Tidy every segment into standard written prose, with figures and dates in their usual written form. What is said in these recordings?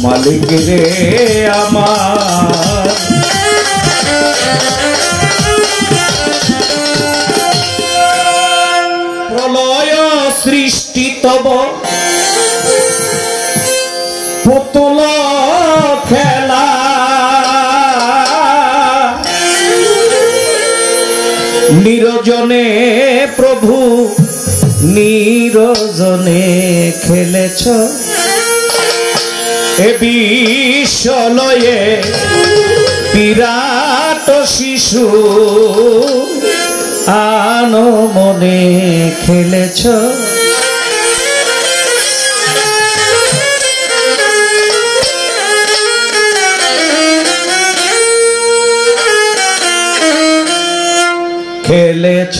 মালিক রে আমার। প্রলয় সৃষ্টি তব পুতুল খেলা, নিরজনে প্রভু নিরজনে খেলেছ, এ বিশ্বলয়ে বিরাট শিশু আনো মনে খেলেছ। খেলেছ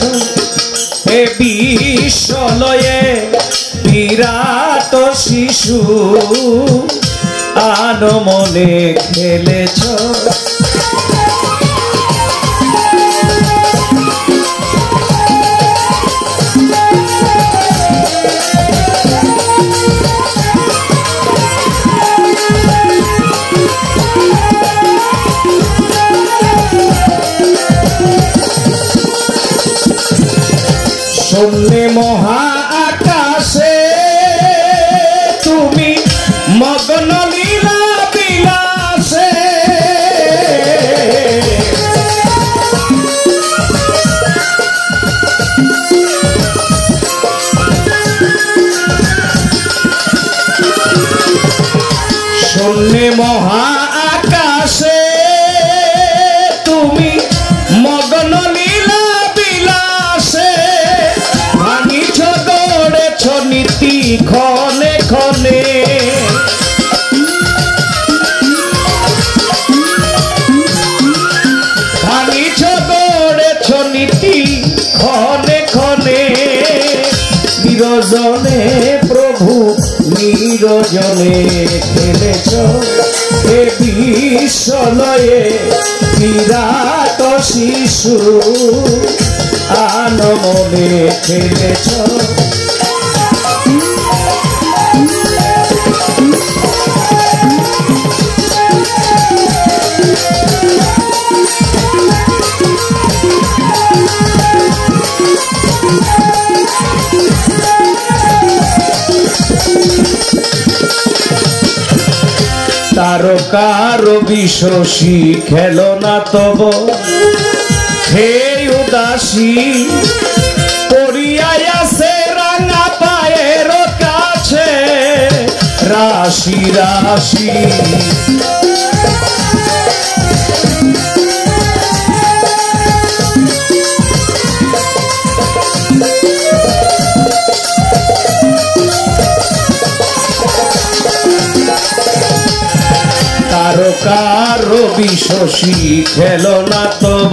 এ বিশ্বলয়ে বিরাট শিশু আনো মনে খেলেছ। শূন্যে মহা আকাশে তুমি মগ্ন লীলা বিলাসে, শূন্যে মহা আকাশে তুমি মগ্ন লীলা বিলাসে, ভাঙিছ গড়েছ নীতি ক্ষণে ক্ষণে, ভাঙিছ গড়েছ নীতি ক্ষণে ক্ষণে, নিরজনে প্রভু নিরজনে খেলেছ, এ বিশ্বলয়ে বিরাট শিশু আনো মনে খেলেছ। তারকার বিশ্বসী খেলো না তব হে উদাসী, পড়িয়াই আছে রাঙা পায়ের কাছে রাশি রাশি, তারকার বিশ্বসী খেলো না তব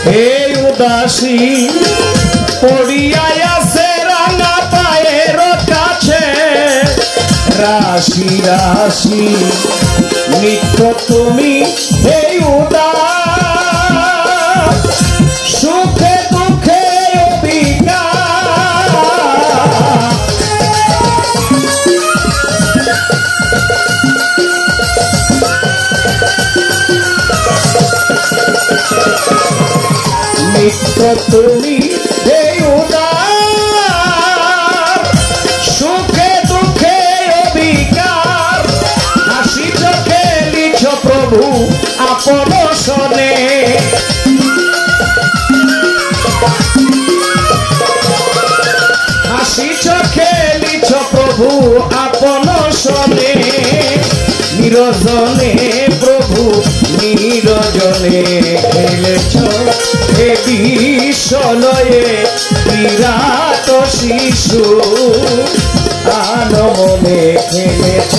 হে উদাসী, পড়িয়াই আছে রাঙা পায়ের কাছে রাশি রাশি, নিত্য তুমি হে উদাস, সুখে দুঃখে অবিকার, নিত্য তুমি হে উদার, সুখে দুঃখে অবিকার, হাসি চোখে লিছ প্রভু আপন সনে, হাসি চোখে লিছ প্রভু আপন সনে, নিরজনে প্রভু নিরজনে খেলেছ, এ বিশ্বলয়ে বিরাট শিশু আনো মনে খেলেছ।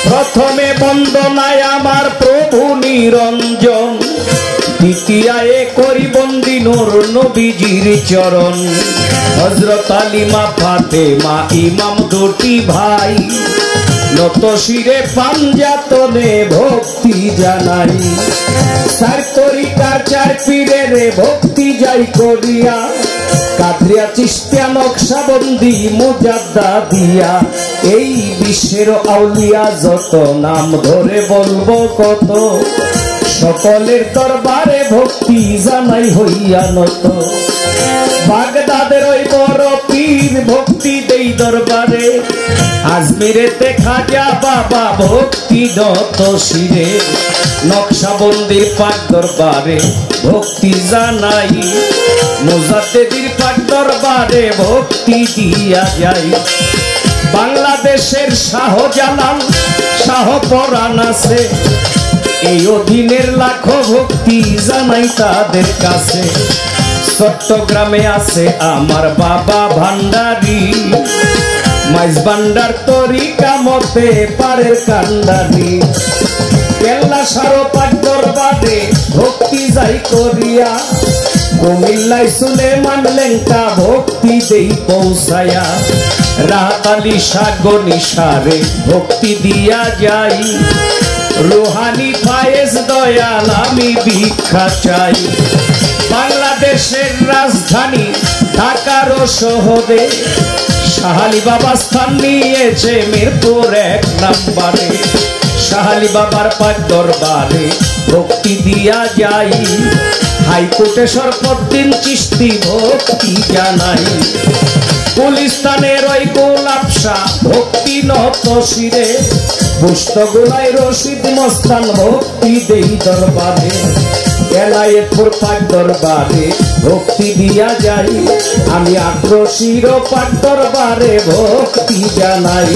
প্রথমে বন্দনায় আমার প্রভু নিরঞ্জন, দ্বিতীয়ায় করি বন্দি নূর নবীজির চরণ হযরত আলী মা ফাতেমা ইমাম দুটি ভাই নত শিরে পাঞ্জাতনে ভক্তি জানাই চার তরিকার চার পীরের ভক্তি যাই করিয়া কাদরিয়া চিশতিয়া নকশবন্দি মুজাদ্দা দিয়া এই বিশ্বের আউলিয়া যত নাম ধরে বলবো কত সকলের দরবারে ভক্তি জানাই হইয়া নত বাগদাদের ওই বড় পীর ভক্তি দেই দরবারে আজমিরেতে খাজা বাবা ভক্তি নত শিরে নকশবন্দির পাক দরবারে ভক্তি জানাই মুজাদ্দিদির পাক দরবারে ভক্তি দিয়া যাই বাংলাদেশের শাহজালাল শাহপরাণ আছে এই অধীনের লাখো ভক্তি জানাই তাদের কাছে চট্টগ্রামে আছে আমার বাবা ভান্ডারী মাইজ ভান্ডার তরিকা মতে পারের কান্ডারি কেল্লা সারো পাক দরবারে ভক্তি যাই করিয়া কুমিল্লায় সুলেমান লেঙ্কা ভক্তি দেই পৌঁছায়া রাহাত আলী সাগনি সারে ভক্তি দিয়া যাই রুহানি ফায়েজ দয়াল আমি ভিক্ষা চাই বাংলাদেশের রাজধানী ঢাকার শহরে শাহালি বাবা স্থান নিয়েছে মিরপুর 1 নম্বরে শাহালি বাবার পাক দরবারে ভক্তি দিয়া যাই হাইকোর্টে শরফুদ্দিন চিশতি ভক্তি জানাই গুলিস্তানের ওই গোলাপ শাহ ভক্তি নত শিরে পুস্তগুলাই রশিদ মস্তান ভক্তি দেই দরবারে এলায়েতপুর পাক দরবারে ভক্তি দিয়া যাই আমি আগ্রসীর পাক দরবারে ভক্তি জানাই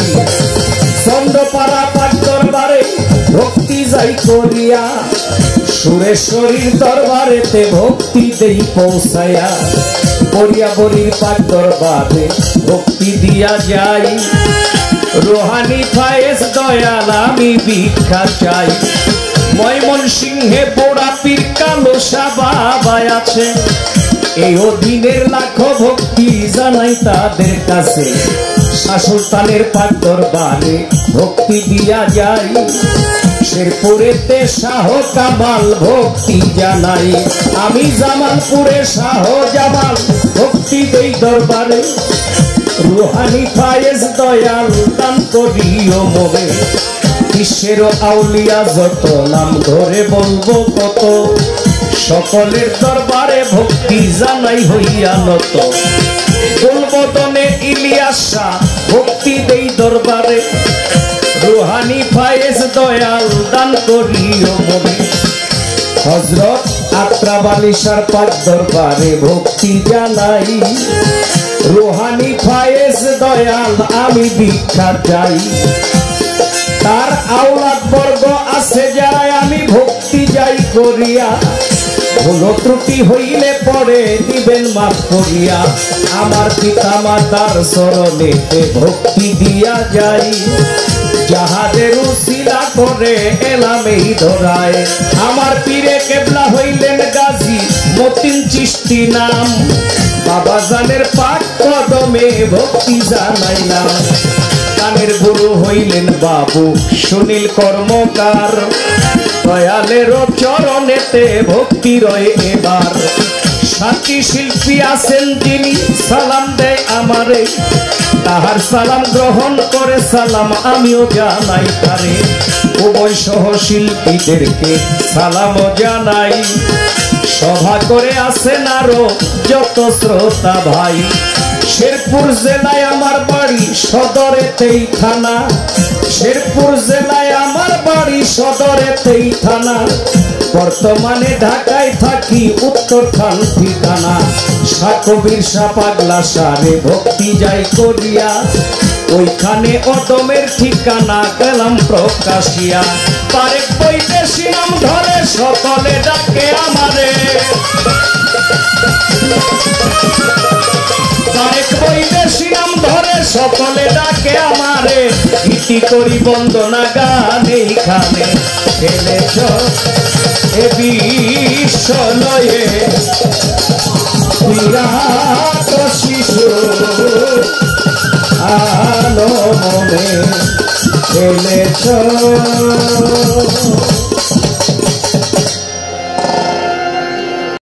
চন্দ্রপাড়া পাক দরবারে ভক্তি যাই করিয়া সুরেশ্বরীর দরবারেতে ভক্তি দেই পৌঁছায়া বরিয়াবরির পাক দরবারে ভক্তি দিয়া যাই রুহানি ফায়েজ দয়াল আমি ভিক্ষা চাই ময়মনসিংহে পোড়া পীর কালো শাহ বাবা আছে এই অধীনের লাখো ভক্তি জানাই তাদের কাছে শাহ সুলতানের পাক দরবারে ভক্তি দিয়া যাই শেরপুরেতে শাহ কামাল ভক্তি জানাই আমি জামালপুরে শাহ জামাল ভক্তি দেই দরবারে রুহানি ফায়েজ দয়াল দান করিও মোরে বিশ্বের আউলিয়া যত নাম ধরে বলবো কত সকলের দরবারে ভক্তি জানাই হইয়া নত গুলবদনে ইলিয়াস শাহ ভক্তি দেই দরবারে রুহানি ফায়েজ দয়াল দান করিও মোরে হযরত আত্রাব আলী শাহর পাক দরবারে ভক্তি জানাই রুহানি ফায়েজ দয়াল আমি ভিক্ষা চাই তার আওলাদ বর্গ আছে যারা আমি ভক্তি যাই করিয়া ভুল ত্রুটি হইলে পরে দিবেন মাফ করিয়া আমার পিতা মাতার চরণেতে ভক্তি দিয়া যাই যাহাদের উসিলা করে এলাম এই ধরায় আমার পীরে কেবলা হইলেন গাজী মতিন চিশতি নাম বাবা জানের পাক কদমে ভক্তি জানাইলাম গানের গুরু হইলেন বাবু সুনীল কর্মকার দয়ালের চরণেতে ভক্তি রয়ে এবার সাথী শিল্পী আছেন যিনি সালাম দেয় আমারে তাহার সালাম গ্রহণ করে সালাম আমিও জানাই তারে উভয় সহ শিল্পীদেরকে সালামও জানাই সভা করে আছেন আরো যত শ্রোতা ভাই শেরপুর জেলায় আমার বাড়ি সদরেতেই থানা শেরপুর জেলায় আমার বাড়ি সদরেতেই থানা বর্তমানে ঢাকায় থাকি উত্তরখান ঠিকানা শাকবীর শাহ পাগলা সারে ভক্তি যাই করিয়া ওইখানে অদমের ঠিকানা গেলাম প্রকাশিয়া পারেক বৈদেশী নাম ধরে সকলে ডাকে আমারে পারেক বৈদেশী নাম ধরে সকলে ডাকে আমারে কি করি বন্দনা গান এইখানে খেলেছ এ বিশ্বলয়ে বিরাট শিশু আলো মনে খেলেছ।